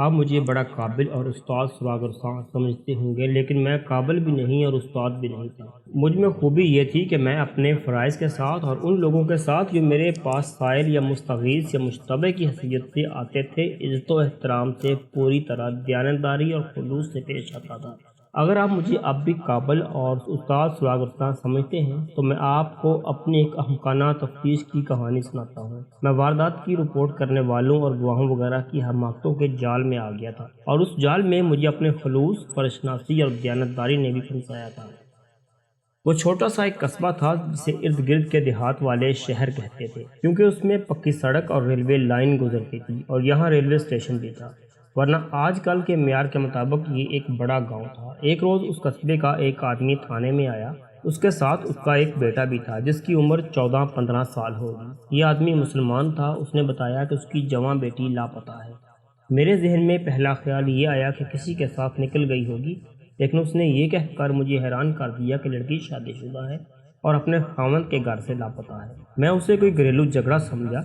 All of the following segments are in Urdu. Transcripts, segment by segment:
آپ مجھے بڑا قابل اور استاد سراغر سمجھتے ہوں گے، لیکن میں قابل بھی نہیں اور استاد بھی نہیں تھا۔ مجھ میں خوبی یہ تھی کہ میں اپنے فرائض کے ساتھ اور ان لوگوں کے ساتھ جو میرے پاس سائل یا مستغیث یا مشتبہ کی حیثیت سے آتے تھے، عزت و احترام سے پوری طرح دیانتداری اور خلوص سے پیش آتا تھا۔ اگر آپ مجھے اب بھی قابل اور استاد سراغر سمجھتے ہیں تو میں آپ کو اپنی ایک احمقانہ تفتیش کی کہانی سناتا ہوں۔ میں واردات کی رپورٹ کرنے والوں اور گواہوں وغیرہ کی حماقتوں کے جال میں آ گیا تھا، اور اس جال میں مجھے اپنے خلوص، فرشناسی اور دیانتداری نے بھی پھنسایا تھا۔ وہ چھوٹا سا ایک قصبہ تھا جسے ارد گرد کے دیہات والے شہر کہتے تھے، کیونکہ اس میں پکی سڑک اور ریلوے لائن گزرتی تھی، اور یہاں ریلوے اسٹیشن بھی تھا، ورنہ آج کل کے معیار کے مطابق یہ ایک بڑا گاؤں تھا۔ ایک روز اس قصبے کا ایک آدمی تھانے میں آیا۔ اس کے ساتھ اس کا ایک بیٹا بھی تھا جس کی عمر 14-15 سال ہوگی۔ یہ آدمی مسلمان تھا۔ اس نے بتایا کہ اس کی جوان بیٹی لاپتہ ہے۔ میرے ذہن میں پہلا خیال یہ آیا کہ کسی کے ساتھ نکل گئی ہوگی، لیکن اس نے یہ کہہ کر مجھے حیران کر دیا کہ لڑکی شادی شدہ ہے اور اپنے خاوند کے گھر سے لاپتہ ہے۔ میں اسے کوئی گھریلو جھگڑا سمجھا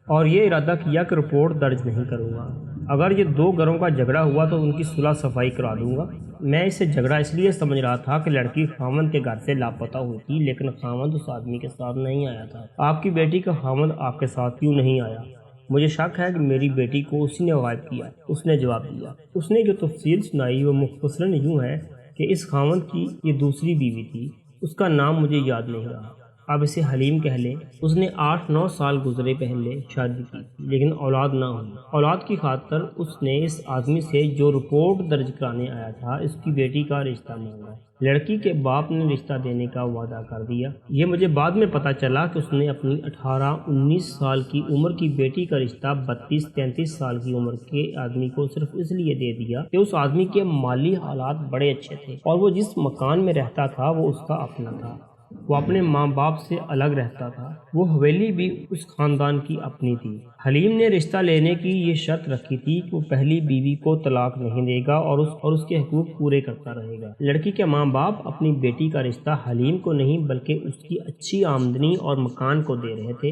اور یہ ارادہ کیا کہ رپورٹ درج نہیں کروں گا۔ اگر یہ دو گھروں کا جھگڑا ہوا تو ان کی صلح صفائی کرا دوں گا۔ میں اسے جھگڑا اس لیے سمجھ رہا تھا کہ لڑکی خاوند کے گھر سے لاپتہ ہوئی تھی، لیکن خاوند اس آدمی کے ساتھ نہیں آیا تھا۔ آپ کی بیٹی کا خاوند آپ کے ساتھ کیوں نہیں آیا؟ مجھے شک ہے کہ میری بیٹی کو اسی نے غائب کیا، اس نے جواب دیا۔ اس نے جو تفصیل سنائی وہ مختصراً یوں ہے کہ اس خاوند کی یہ دوسری بیوی تھی، اس کا نام مجھے یاد نہیں رہا، اب اسے حلیم کہہ لیں۔ اس نے 8-9 سال گزرے پہلے شادی کی تھی، لیکن اولاد نہ ہوئی۔ اولاد کی خاطر اس نے اس آدمی سے جو رپورٹ درج کرانے آیا تھا اس کی بیٹی کا رشتہ مانگا۔ لڑکی کے باپ نے رشتہ دینے کا وعدہ کر دیا۔ یہ مجھے بعد میں پتہ چلا کہ اس نے اپنی 18-19 سال کی عمر کی بیٹی کا رشتہ 32-33 سال کی عمر کے آدمی کو صرف اس لیے دے دیا کہ اس آدمی کے مالی حالات بڑے اچھے تھے، اور وہ جس مکان میں رہتا تھا وہ اس کا اپنا تھا۔ وہ اپنے ماں باپ سے الگ رہتا تھا۔ وہ حویلی بھی اس خاندان کی اپنی تھی۔ حلیم نے رشتہ لینے کی یہ شرط رکھی تھی کہ وہ پہلی بیوی کو طلاق نہیں دے گا اور اس کے حقوق پورے کرتا رہے گا۔ لڑکی کے ماں باپ اپنی بیٹی کا رشتہ حلیم کو نہیں بلکہ اس کی اچھی آمدنی اور مکان کو دے رہے تھے،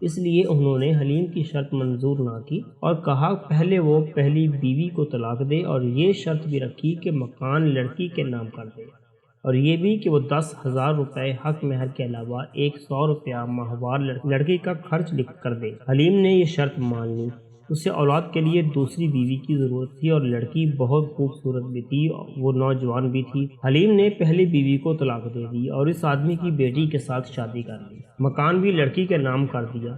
اس لیے انہوں نے حلیم کی شرط منظور نہ کی اور کہا پہلے وہ پہلی بیوی کو طلاق دے، اور یہ شرط بھی رکھی کہ مکان لڑکی کے نام کر دے، اور یہ بھی کہ وہ 10,000 روپے حق مہر کے علاوہ 100 روپیہ ماہوار لڑکی کا خرچ لکھ کر دے۔ حلیم نے یہ شرط مان لی۔ اسے اولاد کے لیے دوسری بیوی کی ضرورت تھی، اور لڑکی بہت خوبصورت بھی تھی، وہ نوجوان بھی تھی۔ حلیم نے پہلی بیوی کو طلاق دے دی اور اس آدمی کی بیٹی کے ساتھ شادی کر لی۔ مکان بھی لڑکی کے نام کر دیا،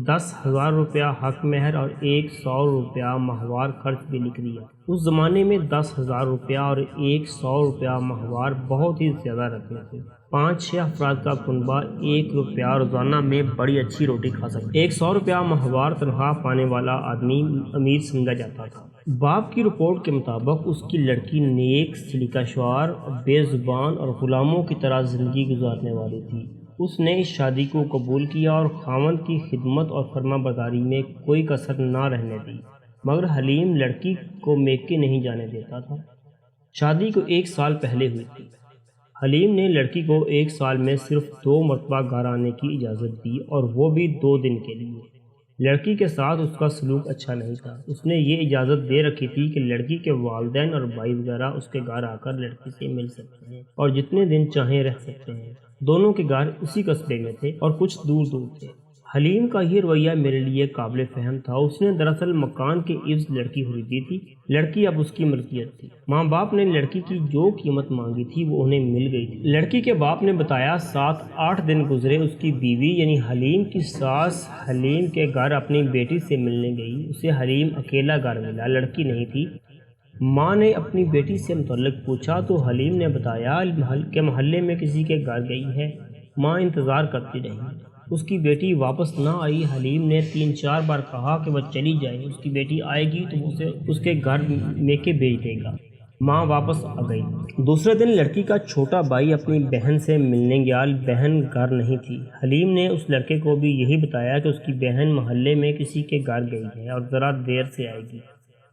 10,000 روپیہ حق مہر اور 100 روپیہ ماہوار خرچ بھی لکھ دیا۔ اس زمانے میں 10,000 روپیہ اور 100 روپیہ ماہوار بہت ہی زیادہ رقم تھی۔ 5-6 افراد کا کنبہ 1 روپیہ روزانہ میں بڑی اچھی روٹی کھا سکتا۔ 100 روپیہ ماہوار تنخواہ پانے والا آدمی امیر سمجھا جاتا تھا۔ باپ کی رپورٹ کے مطابق اس کی لڑکی نیک، سلیقہ شعار، بے زبان اور غلاموں کی طرح زندگی گزارنے والی تھی۔ اس نے اس شادی کو قبول کیا اور خاوند کی خدمت اور فرما برداری میں کوئی کسر نہ رہنے دی، مگر حلیم لڑکی کو میکے نہیں جانے دیتا تھا۔ شادی کو 1 سال پہلے ہوئی تھی۔ حلیم نے لڑکی کو 1 سال میں صرف 2 مرتبہ گھر آنے کی اجازت دی، اور وہ بھی 2 دن کے لیے۔ لڑکی کے ساتھ اس کا سلوک اچھا نہیں تھا۔ اس نے یہ اجازت دے رکھی تھی کہ لڑکی کے والدین اور بھائی وغیرہ اس کے گھر آ کر لڑکی سے مل سکتے ہیں اور جتنے دن چاہیں رہ سکتے ہیں۔ دونوں کے گھر اسی قصبے میں تھے اور کچھ دور دور تھے۔ حلیم کا یہ رویہ میرے لیے قابل فہم تھا۔ اس نے دراصل مکان کے عوض لڑکی خریدی تھی۔ لڑکی اب اس کی ملکیت تھی۔ ماں باپ نے لڑکی کی جو قیمت مانگی تھی وہ انہیں مل گئی تھی۔ لڑکی کے باپ نے بتایا 7-8 دن گزرے، اس کی بیوی یعنی حلیم کی ساس حلیم کے گھر اپنی بیٹی سے ملنے گئی۔ اسے حلیم اکیلا گھر ملا، لڑکی نہیں تھی۔ ماں نے اپنی بیٹی سے متعلق پوچھا تو حلیم نے بتایا کہ محلے میں کسی کے گھر گئی ہے۔ ماں انتظار کرتی رہی، اس کی بیٹی واپس نہ آئی۔ حلیم نے 3-4 بار کہا کہ وہ چلی جائے، اس کی بیٹی آئے گی تو اسے اس کے گھر میکے بھیج دے گا۔ ماں واپس آ گئی۔ دوسرے دن لڑکی کا چھوٹا بھائی اپنی بہن سے ملنے گیا۔ بہن گھر نہیں تھی۔ حلیم نے اس لڑکے کو بھی یہی بتایا کہ اس کی بہن محلے میں کسی کے گھر گئی ہے اور ذرا دیر سے آئے گی۔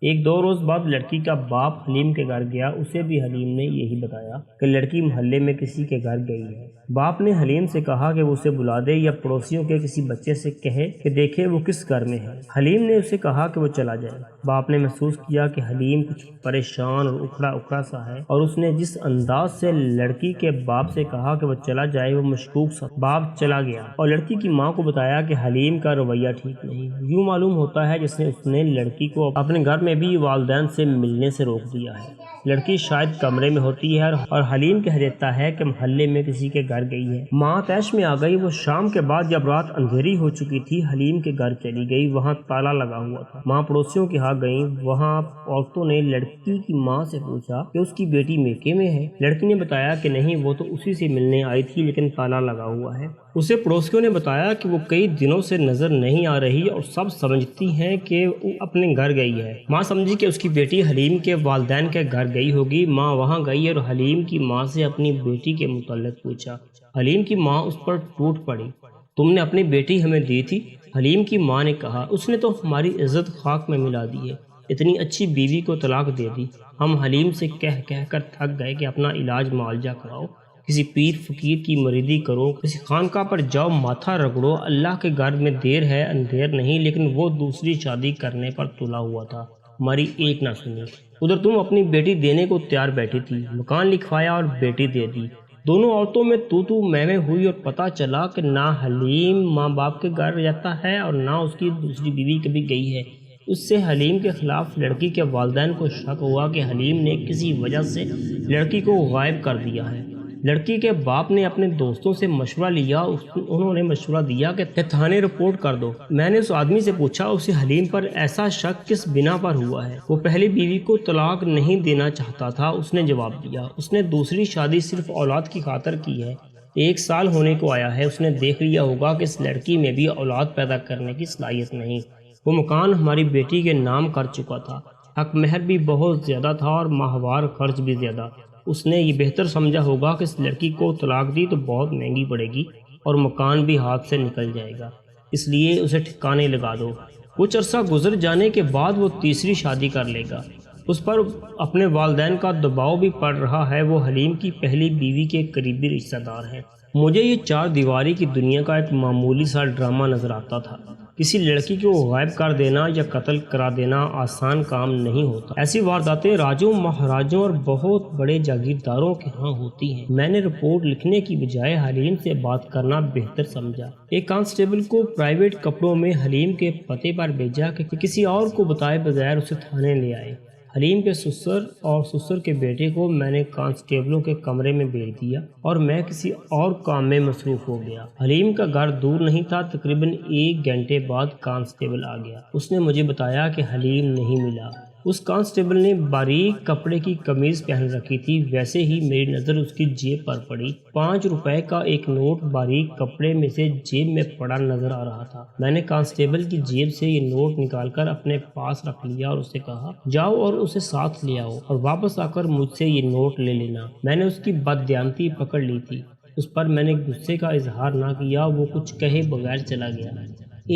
ایک دو روز بعد لڑکی کا باپ حلیم کے گھر گیا، اسے بھی حلیم نے یہی بتایا کہ لڑکی محلے میں کسی کے گھر گئی ہے۔ باپ نے حلیم سے کہا کہ وہ اسے بلا دے یا پڑوسیوں کے کسی بچے سے کہے کہ دیکھے وہ کس گھر میں ہے۔ حلیم نے اسے کہا کہ وہ چلا جائے۔ باپ نے محسوس کیا کہ حلیم کچھ پریشان اور اکھڑا اکھڑا سا ہے، اور اس نے جس انداز سے لڑکی کے باپ سے کہا کہ وہ چلا جائے وہ مشکوک سا۔ باپ چلا گیا اور لڑکی کی ماں کو بتایا کہ حلیم کا رویہ ٹھیک نہیں۔ یوں معلوم ہوتا ہے جس نے اس نے لڑکی کو اپنے گھر میں بھی والدین سے ملنے سے روک دیا ہے۔ لڑکی شاید کمرے میں ہوتی ہے اور حلیم کہہ دیتا ہے کہ محلے میں کسی کے گھر گئی ہے۔ ماں طیش میں آ گئی۔ وہ شام کے بعد جب رات اندھیری ہو چکی تھی حلیم کے گھر چلی گئی، وہاں تالا لگا ہوا تھا۔ ماں پڑوسیوں کے ہاں گئی، وہاں عورتوں نے لڑکی کی ماں سے پوچھا کہ اس کی بیٹی میکے میں ہے۔ لڑکی نے بتایا کہ نہیں، وہ تو اسی سے ملنے آئی تھی لیکن تالا لگا ہوا ہے۔ اسے پڑوسیوں نے بتایا کہ وہ کئی دنوں سے نظر نہیں آ رہی اور سب سمجھتی ہیں کہ وہ اپنے گھر گئی ہے۔ ماں سمجھی کہ اس کی بیٹی حلیم کے والدین کے گھر گئی ہوگی۔ ماں وہاں گئی اور حلیم کی ماں سے اپنی بیٹی کے متعلق پوچھا۔ حلیم کی ماں اس پر ٹوٹ پڑی۔ تم نے اپنی بیٹی ہمیں دی تھی؟ حلیم کی ماں نے کہا، اس نے تو ہماری عزت خاک میں ملا دی ہے، اتنی اچھی بیوی کو طلاق دے دی۔ ہم حلیم سے کہہ کر تھک گئے کہ اپنا علاج معالجہ کراؤ، کسی پیر فقیر کی مریدی کرو، کسی خانقاہ پر جاؤ، ماتھا رگڑو۔ اللہ کے گھر میں دیر ہے اندھیر نہیں، لیکن وہ دوسری شادی کرنے پر تلا ہوا تھا، ہماری ایک نہ سنی۔ ادھر تم اپنی بیٹی دینے کو تیار بیٹھی تھی، مکان لکھوایا اور بیٹی دے دی۔ دونوں عورتوں میں تو میں ہوئی اور پتہ چلا کہ نہ حلیم ماں باپ کے گھر جاتا ہے اور نہ اس کی دوسری بیوی کبھی گئی ہے۔ اس سے حلیم کے خلاف لڑکی کے والدین کو شک ہوا کہ حلیم نے کسی وجہ سے لڑکی کو غائب کر دیا ہے۔ لڑکی کے باپ نے اپنے دوستوں سے مشورہ لیا، انہوں نے مشورہ دیا کہ تھانے رپورٹ کر دو۔ میں نے اس آدمی سے پوچھا اسے حلیم پر ایسا شک کس بنا پر ہوا ہے؟ وہ پہلی بیوی کو طلاق نہیں دینا چاہتا تھا، اس نے جواب دیا۔ اس نے دوسری شادی صرف اولاد کی خاطر کی ہے۔ 1 سال ہونے کو آیا ہے، اس نے دیکھ لیا ہوگا کہ اس لڑکی میں بھی اولاد پیدا کرنے کی صلاحیت نہیں۔ وہ مکان ہماری بیٹی کے نام کر چکا تھا، حق مہر بھی بہت زیادہ تھا اور ماہوار خرچ بھی زیادہ۔ اس نے یہ بہتر سمجھا ہوگا کہ اس لڑکی کو طلاق دی تو بہت مہنگی پڑے گی اور مکان بھی ہاتھ سے نکل جائے گا، اس لیے اسے ٹھکانے لگا دو۔ کچھ عرصہ گزر جانے کے بعد وہ تیسری شادی کر لے گا۔ اس پر اپنے والدین کا دباؤ بھی پڑ رہا ہے، وہ حلیم کی پہلی بیوی کے قریبی رشتہ دار ہیں۔ مجھے یہ 4 دیواری کی دنیا کا ایک معمولی سا ڈرامہ نظر آتا تھا۔ کسی لڑکی کو غائب کر دینا یا قتل کرا دینا آسان کام نہیں ہوتا۔ ایسی وارداتیں راجوں، مہاراجوں اور بہت بڑے جاگیرداروں کے ہاں ہوتی ہیں۔ میں نے رپورٹ لکھنے کی بجائے حلیم سے بات کرنا بہتر سمجھا۔ ایک کانسٹیبل کو پرائیویٹ کپڑوں میں حلیم کے پتے پر بھیجا کہ کسی اور کو بتائے بغیر اسے تھانے لے آئے۔ حلیم کے سسر اور سسر کے بیٹے کو میں نے کانسٹیبلوں کے کمرے میں بھیج دیا اور میں کسی اور کام میں مصروف ہو گیا۔ حلیم کا گھر دور نہیں تھا۔ تقریباً 1 گھنٹے بعد کانسٹیبل آ گیا۔ اس نے مجھے بتایا کہ حلیم نہیں ملا۔ اس کانسٹیبل نے باریک کپڑے کی قمیض پہن رکھی تھی، ویسے ہی میری نظر اس کی جیب پر پڑی۔ 5 روپے کا ایک نوٹ باریک کپڑے میں سے جیب میں پڑا نظر آ رہا تھا۔ میں نے کانسٹیبل کی جیب سے یہ نوٹ نکال کر اپنے پاس رکھ لیا اور اسے کہا، جاؤ اور اسے ساتھ لے آؤ اور واپس آ کر مجھ سے یہ نوٹ لے لینا۔ میں نے اس کی بددیانتی پکڑ لی تھی۔ اس پر میں نے غصے کا اظہار نہ کیا، وہ کچھ کہے بغیر چلا گیا۔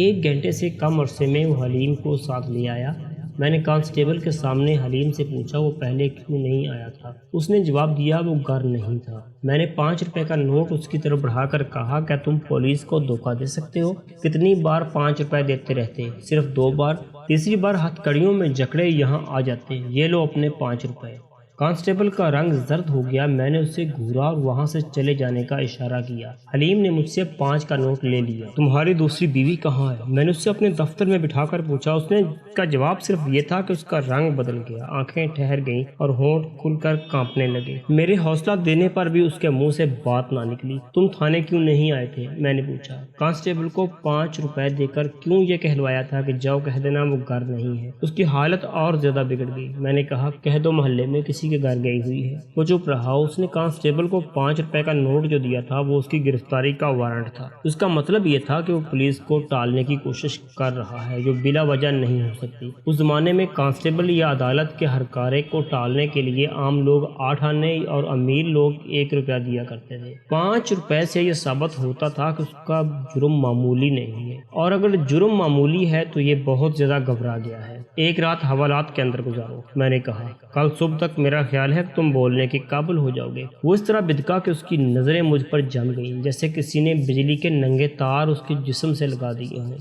1 گھنٹے سے کم عرصے میں وہ حلیم کو ساتھ لے آیا۔ میں نے کانسٹیبل کے سامنے حلیم سے پوچھا وہ پہلے کیوں نہیں آیا تھا۔ اس نے جواب دیا وہ گھر نہیں تھا۔ میں نے 5 روپے کا نوٹ اس کی طرف بڑھا کر کہا، کیا تم پولیس کو دھوکہ دے سکتے ہو؟ کتنی بار 5 روپے دیتے رہتے؟ صرف 2 بار، تیسری بار ہتھ کڑیوں میں جکڑے یہاں آ جاتے۔ یہ لو اپنے 5 روپے۔ کانسٹیبل کا رنگ زرد ہو گیا۔ میں نے اسے گھورا اور وہاں سے چلے جانے کا اشارہ کیا۔ حلیم نے مجھ سے 5 کا نوٹ لے لیا۔ تمہاری دوسری بیوی کہاں ہے؟ میں نے اس سے اپنے دفتر میں بٹھا کر پوچھا۔ اس نے کا جواب صرف یہ تھا کہ اس کا رنگ بدل گیا، آنکھیں ٹھہر گئیں اور ہونٹ کھل کر کانپنے لگے۔ میرے حوصلہ دینے پر بھی اس کے منہ سے بات نہ نکلی۔ تم تھانے کیوں نہیں آئے تھے؟ میں نے پوچھا۔ کانسٹیبل کو 5 روپے دے کر کیوں یہ کہلوایا تھا کہ جاؤ کہہ دینا وہ گھر نہیں ہے۔ اس کی حالت اور زیادہ بگڑ گئی۔ میں نے کہا، کہہ دو محلے میں کسی کسی کے گھر گئی ہوئی ہے۔ وہ چپ رہا۔ اس نے کانسٹیبل کو 5 روپے کا نوٹ جو دیا تھا وہ اس کی گرفتاری کا وارنٹ تھا۔ اس کا مطلب یہ تھا کہ وہ پولیس کو ٹالنے کی کوشش کر رہا ہے جو بلا وجہ نہیں ہو سکتی۔ اس زمانے میں کانسٹیبل یا عدالت کے ہر کارے کو ٹالنے کے لیے عام لوگ 8 آنے اور امیر لوگ 1 روپیہ دیا کرتے تھے۔ 5 روپے سے یہ ثابت ہوتا تھا کہ اس کا جرم معمولی نہیں ہے، اور اگر جرم معمولی ہے تو یہ بہت زیادہ گھبرا گیا ہے۔ ایک رات حوالات کے اندر گزارو، میں نے کہا، کل صبح تک میرا خیال ہے کہ تم بولنے کے قابل ہو جاؤ گے۔ وہ اس طرح بدکا کہ اس کی نظریں مجھ پر جم گئیں جیسے کسی نے بجلی کے ننگے تار اس کے جسم سے لگا دیے ہوں۔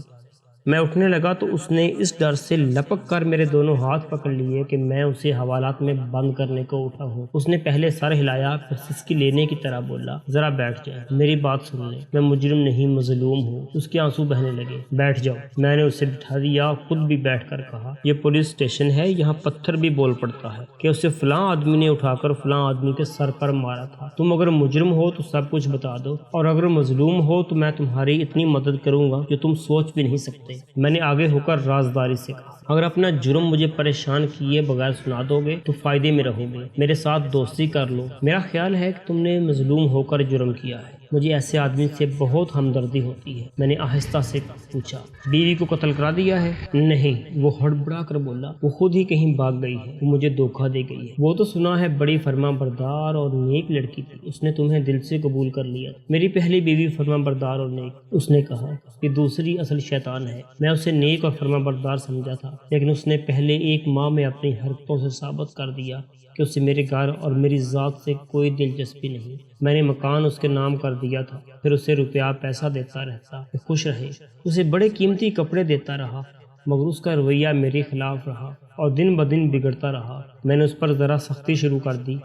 میں اٹھنے لگا تو اس نے اس ڈر سے لپک کر میرے دونوں ہاتھ پکڑ لیے کہ میں اسے حوالات میں بند کرنے کو اٹھا ہوں۔ اس نے پہلے سر ہلایا، پھر سسکی لینے کی طرح بولا، ذرا بیٹھ جائیں، میری بات سن لیں، میں مجرم نہیں مظلوم ہوں۔ اس کے آنسو بہنے لگے۔ بیٹھ جاؤ، میں نے اسے بٹھا دیا، خود بھی بیٹھ کر کہا، یہ پولیس اسٹیشن ہے، یہاں پتھر بھی بول پڑتا ہے کہ اسے فلاں آدمی نے اٹھا کر فلاں آدمی کے سر پر مارا تھا۔ تم اگر مجرم ہو تو سب کچھ بتا دو، اور اگر مظلوم ہو تو میں تمہاری اتنی مدد کروں گا جو تم سوچ بھی نہیں سکتے۔ میں نے آگے ہو کر رازداری سے کہا، اگر اپنا جرم مجھے پریشان کیے بغیر سنا دو گے تو فائدے میں رہو گے، میرے ساتھ دوستی کر لو۔ میرا خیال ہے کہ تم نے مظلوم ہو کر جرم کیا ہے، مجھے ایسے آدمی سے بہت ہمدردی ہوتی ہے۔ میں نے آہستہ سے پوچھا، بیوی کو قتل کرا دیا ہے؟ نہیں، وہ ہڑبڑا کر بولا، وہ خود ہی کہیں بھاگ گئی ہے، وہ مجھے دھوکہ دے گئی ہے۔ وہ تو سنا ہے بڑی فرما بردار اور نیک لڑکی تھی، اس نے تمہیں دل سے قبول کر لیا۔ میری پہلی بیوی فرما بردار اور نیک، اس نے کہا، کہ دوسری اصل شیطان ہے۔ میں اسے نیک اور فرما بردار سمجھا تھا، لیکن اس نے پہلے 1 ماہ میں اپنی حرکتوں سے ثابت کر دیا کہ اسے میرے گھر اور میری ذات سے کوئی دلچسپی نہیں۔ میں نے مکان اس کے نام کر دیا تھا، پھر اسے روپیہ پیسہ دیتا رہتا کہ خوش رہے، اسے بڑے قیمتی کپڑے دیتا رہا، مگر اس کا رویہ میرے خلاف رہا اور دن بدن بگڑتا رہا۔ میں نے اس پر ذرا سختی شروع کر دی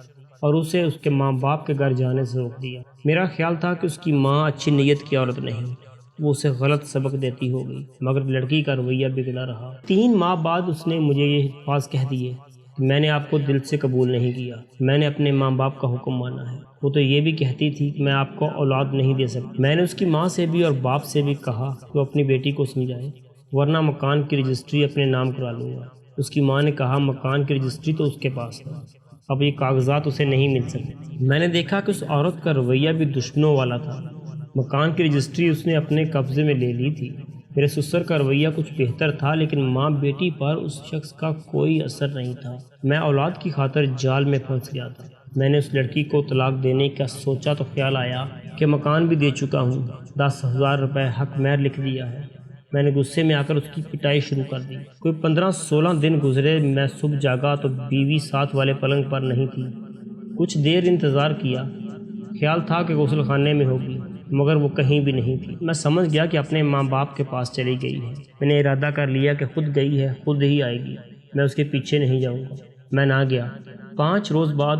اور اسے اس کے ماں باپ کے گھر جانے سے روک دیا۔ میرا خیال تھا کہ اس کی ماں اچھی نیت کی عورت نہیں، وہ اسے غلط سبق دیتی ہوگی، مگر لڑکی کا رویہ بگڑا رہا۔ 3 ماہ بعد اس نے مجھے یہ الفاظ کہہ دیے، میں نے آپ کو دل سے قبول نہیں کیا، میں نے اپنے ماں باپ کا حکم مانا ہے۔ وہ تو یہ بھی کہتی تھی کہ میں آپ کو اولاد نہیں دے سکتی۔ میں نے اس کی ماں سے بھی اور باپ سے بھی کہا کہ وہ اپنی بیٹی کو سمجھائے، ورنہ مکان کی رجسٹری اپنے نام کرا لوں گا۔ اس کی ماں نے کہا، مکان کی رجسٹری تو اس کے پاس ہے، اب یہ کاغذات اسے نہیں مل سکتے۔ میں نے دیکھا کہ اس عورت کا رویہ بھی دشمنوں والا تھا۔ مکان کی رجسٹری اس نے اپنے قبضے میں لے لی تھی۔ میرے سسر کا رویہ کچھ بہتر تھا، لیکن ماں بیٹی پر اس شخص کا کوئی اثر نہیں تھا۔ میں اولاد کی خاطر جال میں پھنس گیا تھا۔ میں نے اس لڑکی کو طلاق دینے کا سوچا تو خیال آیا کہ مکان بھی دے چکا ہوں، 10,000 روپے حق مہر لکھ دیا ہے۔ میں نے غصے میں آ کر اس کی پٹائی شروع کر دی۔ کوئی 15-16 دن گزرے، میں صبح جاگا تو بیوی ساتھ والے پلنگ پر نہیں تھی۔ کچھ دیر انتظار کیا، خیال تھا کہ غسل خانے میں ہوگی، مگر وہ کہیں بھی نہیں تھی۔ میں سمجھ گیا کہ اپنے ماں باپ کے پاس چلی گئی ہے۔ میں نے ارادہ کر لیا کہ خود گئی ہے، خود ہی آئے گی، میں اس کے پیچھے نہیں جاؤں گا۔ میں نہ گیا۔ 5 روز بعد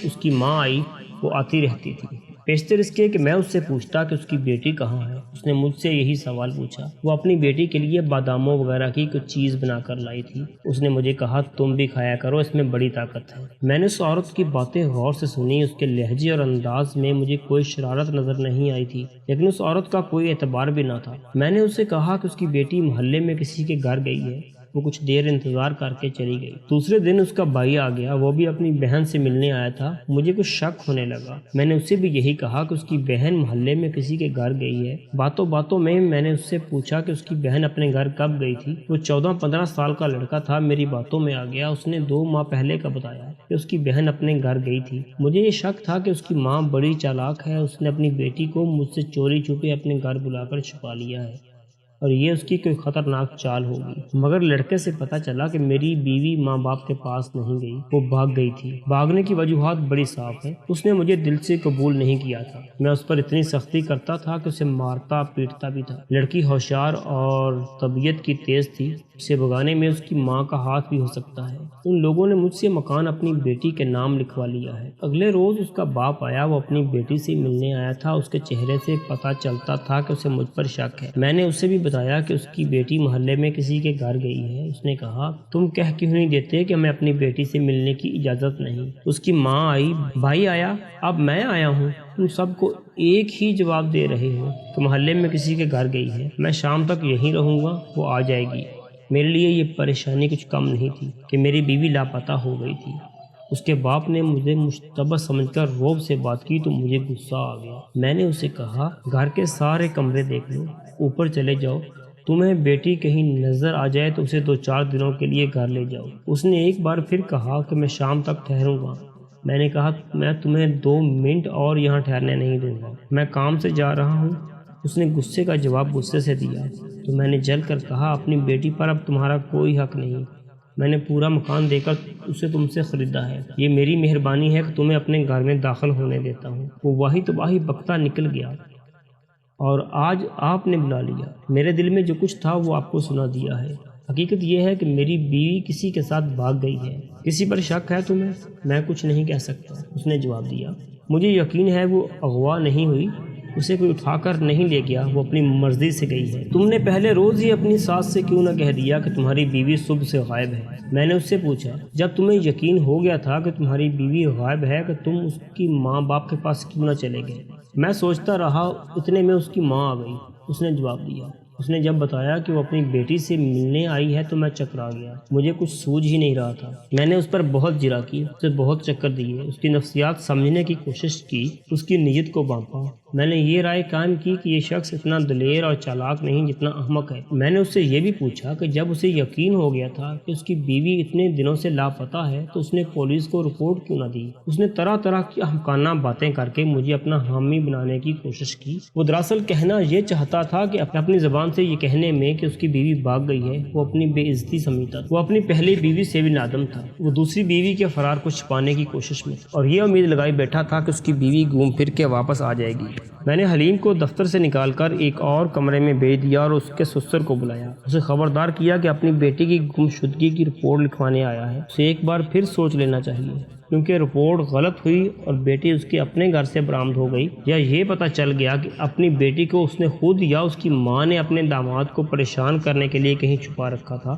اس کی ماں آئی، وہ آتی رہتی تھی۔ بیشتر اس کے کہ میں اس سے پوچھتا کہ اس کی بیٹی کہاں ہے۔ اس نے مجھ سے یہی سوال پوچھا۔ وہ اپنی بیٹی کے لیے باداموں وغیرہ کی کچھ چیز بنا کر لائی تھی۔ اس نے مجھے کہا، تم بھی کھایا کرو، اس میں بڑی طاقت ہے۔ میں نے اس عورت کی باتیں غور سے سنی۔ اس کے لہجے اور انداز میں مجھے کوئی شرارت نظر نہیں آئی تھی، لیکن اس عورت کا کوئی اعتبار بھی نہ تھا۔ میں نے اسے کہا کہ اس کی بیٹی محلے میں کسی کے گھر گئی ہے۔ وہ کچھ دیر انتظار کر کے چلی گئی۔ دوسرے دن اس کا بھائی آ گیا، وہ بھی اپنی بہن سے ملنے آیا تھا۔ مجھے کچھ شک ہونے لگا۔ میں نے اسے بھی یہی کہا کہ اس کی بہن محلے میں کسی کے گھر گئی ہے۔ باتوں باتوں میں نے اس سے پوچھا کہ اس کی بہن اپنے گھر کب گئی تھی۔ وہ 14-15 سال کا لڑکا تھا، میری باتوں میں آ گیا۔ اس نے 2 ماہ پہلے کا بتایا کہ اس کی بہن اپنے گھر گئی تھی۔ مجھے یہ شک تھا کہ اس کی ماں بڑی چالاک ہے، اس نے اپنی بیٹی کو مجھ سے چوری چھپے اپنے گھر بلا کر چھپا لیا ہے، اور یہ اس کی کوئی خطرناک چال ہوگی۔ مگر لڑکے سے پتہ چلا کہ میری بیوی ماں باپ کے پاس نہیں گئی، وہ بھاگ گئی تھی۔ بھاگنے کی وجوہات بڑی صاف ہیں۔ اس نے مجھے دل سے قبول نہیں کیا تھا۔ میں اس پر اتنی سختی کرتا تھا کہ اسے مارتا پیٹتا بھی تھا۔ لڑکی ہوشیار اور طبیعت کی تیز تھی، اسے بھگانے میں اس کی ماں کا ہاتھ بھی ہو سکتا ہے۔ ان لوگوں نے مجھ سے مکان اپنی بیٹی کے نام لکھوا لیا ہے۔ اگلے روز اس کا باپ آیا، وہ اپنی بیٹی سے ملنے آیا تھا۔ اس کے چہرے سے پتہ چلتا تھا کہ اسے مجھ پر شک ہے۔ میں نے اسے بھی بتایا کہ اس کی بیٹی محلے میں کسی کے گھر گئی ہے۔ اس نے کہا، تم کہہ کیوں نہیں دیتے کہ میں اپنی بیٹی سے ملنے کی اجازت نہیں؟ اس کی ماں آئی، بھائی آیا، اب میں آیا ہوں، تم سب کو ایک ہی جواب دے رہے ہو کہ محلے میں کسی کے گھر گئی ہے۔ میں شام تک یہیں رہوں گا، وہ آ جائے گی۔ میرے لیے یہ پریشانی کچھ کم نہیں تھی کہ میری بیوی لاپتہ ہو گئی تھی۔ اس کے باپ نے مجھے مشتبہ سمجھ کر رعب سے بات کی تو مجھے غصہ آ گیا۔ میں نے اسے کہا گھر کے سارے کمرے دیکھ لو، اوپر چلے جاؤ، تمہیں بیٹی کہیں نظر آ جائے تو اسے 2-4 دنوں کے لیے گھر لے جاؤ۔ اس نے ایک بار پھر کہا کہ میں شام تک ٹھہروں گا۔ میں نے کہا میں تمہیں 2 منٹ اور یہاں ٹھہرنے نہیں دوں گا، میں کام سے جا رہا ہوں۔ اس نے غصے کا جواب غصے سے دیا تو میں نے جل کر کہا اپنی بیٹی پر اب تمہارا کوئی حق نہیں، میں نے پورا مکان دے کر اسے تم سے خریدا ہے، یہ میری مہربانی ہے کہ تمہیں اپنے گھر میں داخل ہونے دیتا ہوں۔ وہ واہی تباہی بکتا نکل گیا اور آج آپ نے بلا لیا۔ میرے دل میں جو کچھ تھا وہ آپ کو سنا دیا ہے۔ حقیقت یہ ہے کہ میری بیوی کسی کے ساتھ بھاگ گئی ہے۔ کسی پر شک ہے تمہیں؟ میں کچھ نہیں کہہ سکتا، اس نے جواب دیا۔ مجھے یقین ہے وہ اغوا نہیں ہوئی، اسے کوئی اٹھا کر نہیں لے گیا، وہ اپنی مرضی سے گئی ہے۔ تم نے پہلے روز ہی اپنی ساس سے کیوں نہ کہہ دیا کہ تمہاری بیوی صبح سے غائب ہے؟ میں نے اس سے پوچھا جب تمہیں یقین ہو گیا تھا کہ تمہاری بیوی غائب ہے کہ تم اس کی ماں باپ کے پاس کیوں نہ چلے گئے؟ میں سوچتا رہا، اتنے میں اس کی ماں آ گئی، اس نے جواب دیا۔ اس نے جب بتایا کہ وہ اپنی بیٹی سے ملنے آئی ہے تو میں چکرا گیا، مجھے کچھ سوجھ ہی نہیں رہا تھا۔ میں نے اس پر بہت جرا کی، اسے بہت چکر دیے، اس کی نفسیات سمجھنے کی کوشش کی، اس کی نیت کو بانپا۔ میں نے یہ رائے قائم کی کہ یہ شخص اتنا دلیر اور چالاک نہیں جتنا احمق ہے۔ میں نے اس سے یہ بھی پوچھا کہ جب اسے یقین ہو گیا تھا کہ اس کی بیوی اتنے دنوں سے لاپتہ ہے تو اس نے پولیس کو رپورٹ کیوں نہ دی؟ اس نے طرح طرح کی احمقانہ باتیں کر کے مجھے اپنا حامی بنانے کی کوشش کی۔ وہ دراصل کہنا یہ چاہتا تھا کہ اپنی زبان سے یہ کہنے میں کہ اس کی بیوی بھاگ گئی ہے وہ اپنی بے عزتی سمجھتا تھا۔ وہ اپنی پہلی بیوی سے بھی نادم تھا، وہ دوسری بیوی کے فرار کو چھپانے کی کوشش میں تھا اور یہ امید لگائی بیٹھا تھا کہ اس کی بیوی گھوم پھر کے واپس آ جائے گی۔ میں نے حلیم کو دفتر سے نکال کر ایک اور کمرے میں بھیج دیا اور اس کے سسر کو بلایا، اسے خبردار کیا کہ اپنی بیٹی کی گمشدگی کی رپورٹ لکھوانے آیا ہے، اسے ایک بار پھر سوچ لینا چاہیے، کیونکہ رپورٹ غلط ہوئی اور بیٹی اس کے اپنے گھر سے برآمد ہو گئی، یا یہ پتہ چل گیا کہ اپنی بیٹی کو اس نے خود یا اس کی ماں نے اپنے داماد کو پریشان کرنے کے لیے کہیں چھپا رکھا تھا،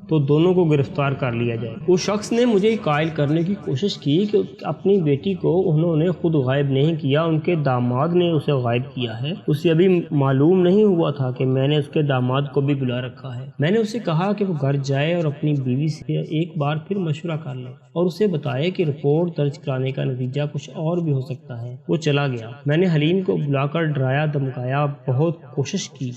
تو دونوں کو گرفتار کر لیا جائے۔ اس شخص نے مجھے قائل کرنے کی کوشش کی کہ اپنی بیٹی کو انہوں نے خود غائب نہیں کیا، ان کے داماد نے اسے غائب کیا ہے۔ اسے ابھی معلوم نہیں ہوا تھا کہ میں نے اس کے داماد کو بھی بلا رکھا ہے۔ میں نے اسے کہا کہ وہ گھر جائے اور اپنی بیوی سے ایک بار پھر مشورہ کر لے اور اسے بتائے کہ رپورٹ درج کرانے کا نتیجہ کچھ اور بھی ہو سکتا ہے۔ وہ چلا گیا۔ میں نے حلیم کو بلا کر ڈرایا دھمکایا، بہت کوشش کی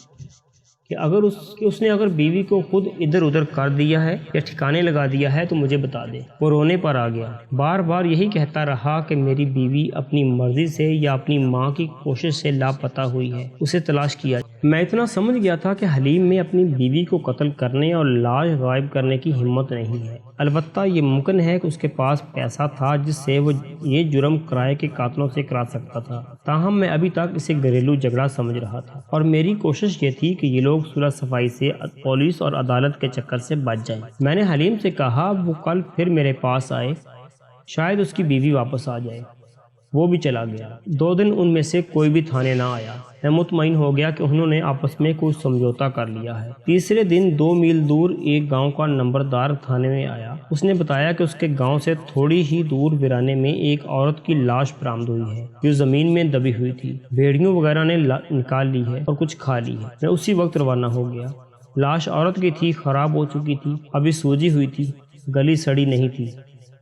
کہ اگر اس نے بیوی کو خود ادھر ادھر کر دیا ہے یا ٹھکانے لگا دیا ہے تو مجھے بتا دے۔ وہ رونے پر آ گیا، بار بار یہی کہتا رہا کہ میری بیوی اپنی مرضی سے یا اپنی ماں کی کوشش سے لاپتہ ہوئی ہے، اسے تلاش کیا۔ میں اتنا سمجھ گیا تھا کہ حلیم میں اپنی بیوی کو قتل کرنے اور لاش غائب کرنے کی ہمت نہیں ہے۔ البتہ یہ ممکن ہے کہ اس کے پاس پیسہ تھا جس سے وہ یہ جرم کرائے کے قاتلوں سے کرا سکتا تھا، تاہم میں ابھی تک اسے گھریلو جھگڑا سمجھ رہا تھا اور میری کوشش یہ تھی کہ یہ لوگ صلح صفائی سے پولیس اور عدالت کے چکر سے بچ جائیں۔ میں نے حلیم سے کہا وہ کل پھر میرے پاس آئے، شاید اس کی بیوی واپس آ جائے۔ وہ بھی چلا گیا۔ 2 دن ان میں سے کوئی بھی تھانے نہ آیا۔ میں مطمئن ہو گیا کہ انہوں نے آپس میں کوئی سمجھوتا کر لیا ہے۔ تیسرے دن 2 میل دور ایک گاؤں کا نمبردار تھانے میں آیا۔ اس نے بتایا کہ اس کے گاؤں سے تھوڑی ہی دور ویرانے میں ایک عورت کی لاش برآمد ہوئی ہے جو زمین میں دبی ہوئی تھی، بھیڑیوں وغیرہ نے نکال لی ہے اور کچھ کھا لی ہے۔ میں اسی وقت روانہ ہو گیا۔ لاش عورت کی تھی، خراب ہو چکی تھی، ابھی سوجی ہوئی تھی، گلی سڑی نہیں تھی۔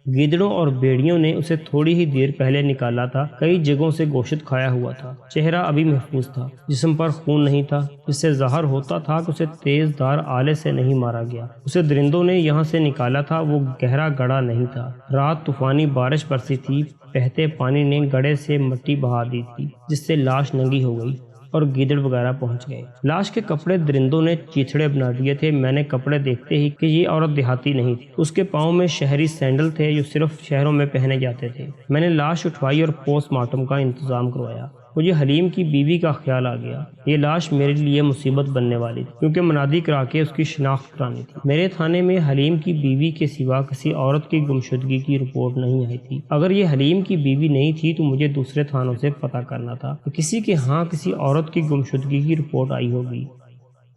گیدڑوں اور بھیڑیوں نے اسے تھوڑی ہی دیر پہلے نکالا تھا، کئی جگہوں سے گوشت کھایا ہوا تھا، چہرہ ابھی محفوظ تھا، جسم پر خون نہیں تھا، جس سے ظاہر ہوتا تھا کہ اسے تیز دھار آلے سے نہیں مارا گیا۔ اسے درندوں نے یہاں سے نکالا تھا، وہ گہرا گڑھا نہیں تھا۔ رات طوفانی بارش برسی تھی، بہتے پانی نے گڑھے سے مٹی بہا دی تھی جس سے لاش ننگی ہو گئی اور گیدڑ وغیرہ پہنچ گئے۔ لاش کے کپڑے درندوں نے چیتھڑے بنا دیے تھے۔ میں نے کپڑے دیکھتے ہی کہ یہ عورت دیہاتی نہیں تھی۔ اس کے پاؤں میں شہری سینڈل تھے جو صرف شہروں میں پہنے جاتے تھے۔ میں نے لاش اٹھوائی اور پوسٹ مارٹم کا انتظام کروایا۔ مجھے حلیم کی بیوی کا خیال آ گیا۔ یہ لاش میرے لیے مصیبت بننے والی تھی کیونکہ منادی کرا کے اس کی شناخت کرانی تھی۔ میرے تھانے میں حلیم کی بیوی کے سوا کسی عورت کی گمشدگی کی رپورٹ نہیں آئی تھی۔ اگر یہ حلیم کی بیوی نہیں تھی تو مجھے دوسرے تھانوں سے پتہ کرنا تھا کہ کسی کے ہاں کسی عورت کی گمشدگی کی رپورٹ آئی ہوگی۔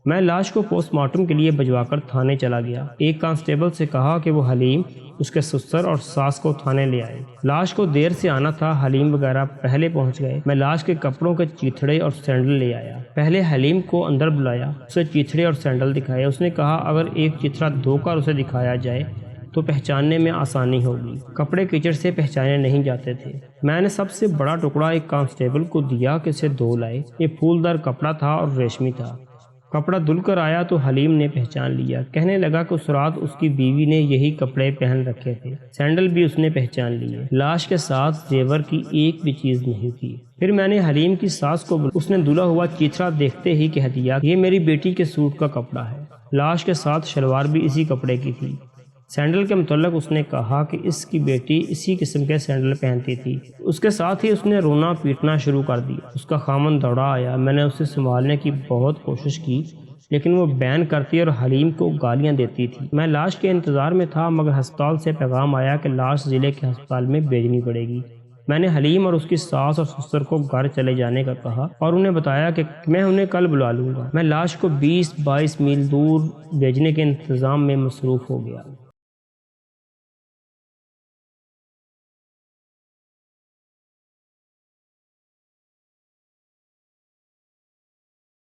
میں لاش کو پوسٹ مارٹم کے لیے بھجوا کر تھانے چلا گیا۔ ایک کانسٹیبل سے کہا کہ وہ حلیم، اس کے سسر اور ساس کو تھانے لے آئے۔ لاش کو دیر سے آنا تھا، حلیم وغیرہ پہلے پہنچ گئے۔ میں لاش کے کپڑوں کے چیتھڑے اور سینڈل لے آیا۔ پہلے حلیم کو اندر بلایا، اسے چیتھڑے اور سینڈل دکھائے۔ اس نے کہا اگر ایک چیتھڑا دھو کر اسے دکھایا جائے تو پہچاننے میں آسانی ہوگی۔ کپڑے کیچڑ سے پہچانے نہیں جاتے تھے۔ میں نے سب سے بڑا ٹکڑا ایک کانسٹیبل کو دیا کہ اسے دھو لائے۔ یہ پھولدار کپڑا تھا اور ریشمی تھا۔ کپڑا دھل کر آیا تو حلیم نے پہچان لیا۔ کہنے لگا کہ اس رات اس کی بیوی نے یہی کپڑے پہن رکھے تھے۔ سینڈل بھی اس نے پہچان لیے۔ لاش کے ساتھ زیور کی ایک بھی چیز نہیں تھی۔ پھر میں نے حلیم کی ساس کو اس نے دھلا ہوا چیتھڑا دیکھتے ہی کہہ دیا، یہ میری بیٹی کے سوٹ کا کپڑا ہے۔ لاش کے ساتھ شلوار بھی اسی کپڑے کی تھی۔ سینڈل کے متعلق اس نے کہا کہ اس کی بیٹی اسی قسم کے سینڈل پہنتی تھی۔ اس کے ساتھ ہی اس نے رونا پیٹنا شروع کر دیا۔ اس کا خامن دوڑا آیا۔ میں نے اسے سنبھالنے کی بہت کوشش کی لیکن وہ بین کرتی اور حلیم کو گالیاں دیتی تھی۔ میں لاش کے انتظار میں تھا مگر ہسپتال سے پیغام آیا کہ لاش ضلع کے ہسپتال میں بھیجنی پڑے گی۔ میں نے حلیم اور اس کی ساس اور سسر کو گھر چلے جانے کا کہا اور انہیں بتایا کہ میں انہیں کل بلا لوں گا۔ میں لاش کو 20-22 میل دور بھیجنے کے انتظام میں مصروف ہو گیا۔